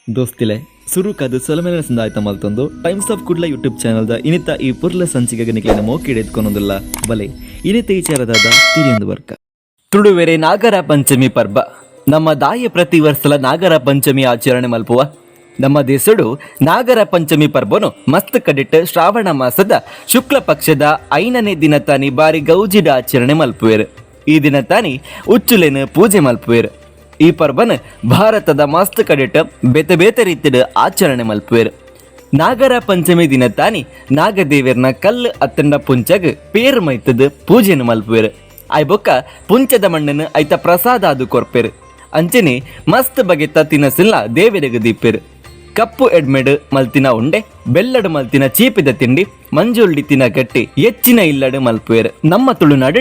ದೋಸ್ತಿಲೆ ಸುರುಕದು ಸೊಲಮೆನ ಸಂದಾಯ್ತ ಮಲ್ತೊಂದು times of Kudla YouTube ಚಾನಲ್ದ ಇನಿತ ಈ ಪುರ್ಲ ಸಂಚಿಕೆ ನಿಕ್ಲಿನ ಮೋಕಿಡೆ ಎತ್ಕೊನೊಂದಿಲ್ಲ ಬಲೆ ಇನಿತ ಈ ಚಾರದಾದ ತಿರಿಯೊಂದು ವರ್ಕ ತುಳುವೆರೆ ನಾಗರ ಪಂಚಮಿ ಪರ್ಬ ನಮ್ಮ ದಾಯ ಪ್ರತಿ ವರ್ಷಲ ನಾಗರ ಪಂಚಮಿ ಆಚರಣೆ ಮಲ್ಪುವ ನಮ್ಮ ದೇಶಡು ನಾಗರ ಪಂಚಮಿ ಪರ್ಬನು ಮಸ್ತ್ ಕಡಿಟ್ ಶ್ರಾವಣ ಮಾಸದ ಶುಕ್ಲ ಪಕ್ಷದ 5ನೇ ದಿನ ತಾನಿ ಬಾರಿ ಗೌಜಿಡ ಆಚರಣೆ ಮಲ್ಪುವೆರು. ಈ ದಿನ ತಾನಿ ಉಚ್ಚುಲೆನ ಪೂಜೆ ಮಲ್ಪುವೆರು. ಈ ಪರ್ಬನ ಭಾರತದ ಮಸ್ತ್ ಕಡಿಟ್ ಬೇತೆ ಬೇತೆ ರೀತಿಯ ಆಚರಣೆ ಮಲ್ಪುವೆರು. ನಾಗರ ಪಂಚಮಿ ದಿನ ತಾನಿ ನಾಗದೇವರ್ನ ಕಲ್ಲು ಅತ್ತಂಡ ಪುಂಚಗ್ ಪೇರು ಮೈತದ ಪೂಜೆನ ಮಲ್ಪುವೆರು. ಆಯ್ ಬೊಕ್ಕ ಪುಂಚದ ಮಣ್ಣನ್ನು ಐತ ಪ್ರಸಾದ ಅದು ಕೊರ್ಪೇರು. ಅಂಚನೆ ಮಸ್ತ್ ಬಗೆತ ತಿನಸಿಲ್ಲ ದೇವರಿಗೆ ದೀಪೇರು. ಕಪ್ಪು ಎಡ್ಮೆಡ್ ಮಲ್ತಿನ ಉಂಡೆ, ಬೆಲ್ಲಡು ಮಲ್ತಿನ ಚೀಪಿದ ತಿಂಡಿ, ಮಂಜುಳ್ಳಿ ತಿನ ಗಟ್ಟಿ ಹೆಚ್ಚಿನ ಇಲ್ಲಡು ಮಲ್ಪುವೆರು. ನಮ್ಮ ತುಳುನಾಡ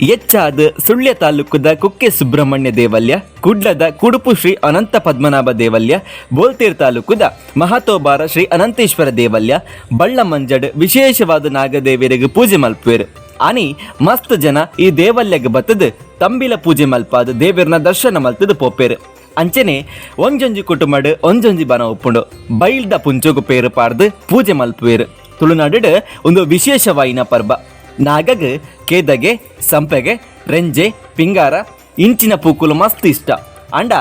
ಹೆಚ್ಚಾದ ಸುಳ್ಯ ತಾಲೂಕದ ಕುಕ್ಕೆ ಸುಬ್ರಹ್ಮಣ್ಯ ದೇವಾಲಯ, ಕುಡ್ಲದ ಕುಡುಪು ಶ್ರೀ ಅನಂತ ಪದ್ಮನಾಭ ದೇವಾಲಯ, ಬೋಲ್ತೇರ್ ತಾಲೂಕದ ಮಹತೋಬಾರ ಶ್ರೀ ಅನಂತೇಶ್ವರ ದೇವಾಲಯ, ಬಳ್ಳ ಮಂಜಡ್ ವಿಶೇಷವಾದ ನಾಗದೇವರಿಗೆ ಪೂಜೆ ಮಲ್ಪುವೆರು. ಆನಿ ಮಸ್ತ್ ಜನ ಈ ದೇವಾಲಯಗೆ ಬತ್ತದ ತಂಬಿಲ ಪೂಜೆ ಮಲ್ಪಾದ ದೇವರನ ದರ್ಶನ ಮಲ್ತದ ಪೋಪೇರು. ಅಂಚನೆ ಒಂಜೊಂಜಿ ಕುಟುಂಬಡ್ ಒಂಜೊಂಜಿ ಬನ ಒಪ್ಪುಂಡು ಬೈಲ್ದ ಪುಂಚೋಗು ಪೇರು ಪಾಡ್ದು ಪೂಜೆ ಮಲ್ಪುವೆರು. ತುಳುನಾಡ ಒಂದು ವಿಶೇಷವಾಯಿನ ಪರ್ಬ. ನಾಗಗ್ ಕೇದಗೆ, ಸಂಪೆಗೆ, ರೆಂಜೆ, ಪಿಂಗಾರ ಇಂಚಿನ ಪೂಕುಲು ಮಸ್ತ್ ಇಷ್ಟ. ಅಂಡ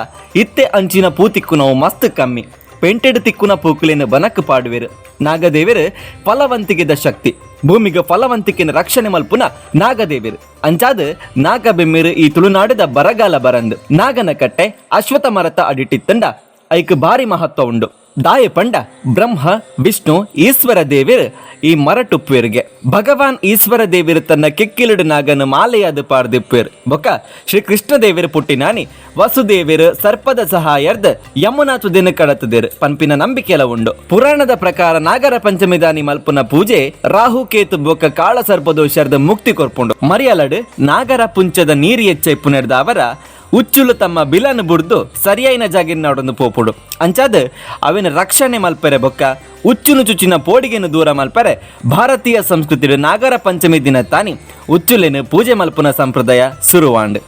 ಇತ್ತೆ ಅಂಚಿನ ಪೂ ತಿಕ್ಕು ನಾವು ಮಸ್ತ್ ಕಮ್ಮಿ. ಪೆಂಟೆಡ್ ತಿಕ್ಕುನ ಪೂಕುಲಿನ ಬನಕ್ ಪಾಡುವೆರು. ನಾಗದೇವರು ಫಲವಂತಿಕೆದ ಶಕ್ತಿ, ಭೂಮಿಗೆ ಫಲವಂತಿಕೆನ ರಕ್ಷಣೆ ಮಲ್ಪುನ ನಾಗದೇವರು. ಅಂಚಾದ ನಾಗ ಬೆಮ್ಮಿರು ಈ ತುಳುನಾಡದ ಬರಗಾಲ ಬರಂದು ನಾಗನ ಕಟ್ಟೆ ಅಶ್ವಥ ಮರತ ಅಡಿಟ್ಟಿತ್ತಂಡ ಐಕ್ ಭಾರಿ ಮಹತ್ವ ಉಂಡು. ದಾಯ ಪಂಡ ಬ್ರಹ್ಮ ವಿಷ್ಣು ಈಶ್ವರ ದೇವರು ಈ ಮರಟುಪ್ಪುವೆರಿಗೆ. ಭಗವಾನ್ ಈಶ್ವರ ದೇವರು ತನ್ನ ಕೆಕ್ಕಿಲಡು ನಾಗನ ಮಾಲೆಯಾದ ಪಾರ್ದಿಪ್ಪುವೆರು. ಬೊಕ್ಕ ಶ್ರೀ ಕೃಷ್ಣ ದೇವರು ಪುಟ್ಟಿನಾನಿ ವಸುದೇವರು ಸರ್ಪದ ಸಹಾಯಾರ್ದ ಯಮುನಾ ತುದಿನ ಕಡತದೇರು ಪಂಪಿನ ನಂಬಿಕೆಲ ಉಂಡು. ಪುರಾಣದ ಪ್ರಕಾರ ನಾಗರ ಪಂಚಮಿ ದಾನಿ ಮಲ್ಪುನ ಪೂಜೆ ರಾಹು ಕೇತು ಬೊಕ್ಕ ಕಾಳ ಸರ್ಪದೋಷರ್ದ ಮುಕ್ತಿ ಕೊರ್ಪುಂಡು. ಮರಿಯಲಡು ನಾಗರ ಪುಂಚದ ನೀರು ಹೆಚ್ಚೈ ಪುನರ್ದ ಅವರ ಉಚ್ಚುಲು ತಮ್ಮ ಬಿಲನ್ ಬುಡ್ದು ಸರಿಯಾಯಿನ ಜಾಗಿನ ನೋಡೊಂದು ಪೋಪುಡು. ಅಂಚಾದ ಅವಿನ ರಕ್ಷಣೆ ಮಲ್ಪರೆ ಬೊಕ್ಕ ಉಚ್ಚುನು ಚುಚ್ಚಿನ ಪೋಡಿಗೆನು ದೂರ ಮಲ್ಪರೆ ಭಾರತೀಯ ಸಂಸ್ಕೃತಿ ನಾಗರ ಪಂಚಮಿ ದಿನ ತಾನಿ ಉಚ್ಚುಲೆನು ಪೂಜೆ ಮಲ್ಪುನ ಸಂಪ್ರದಾಯ ಸುರುವಾಂಡ್.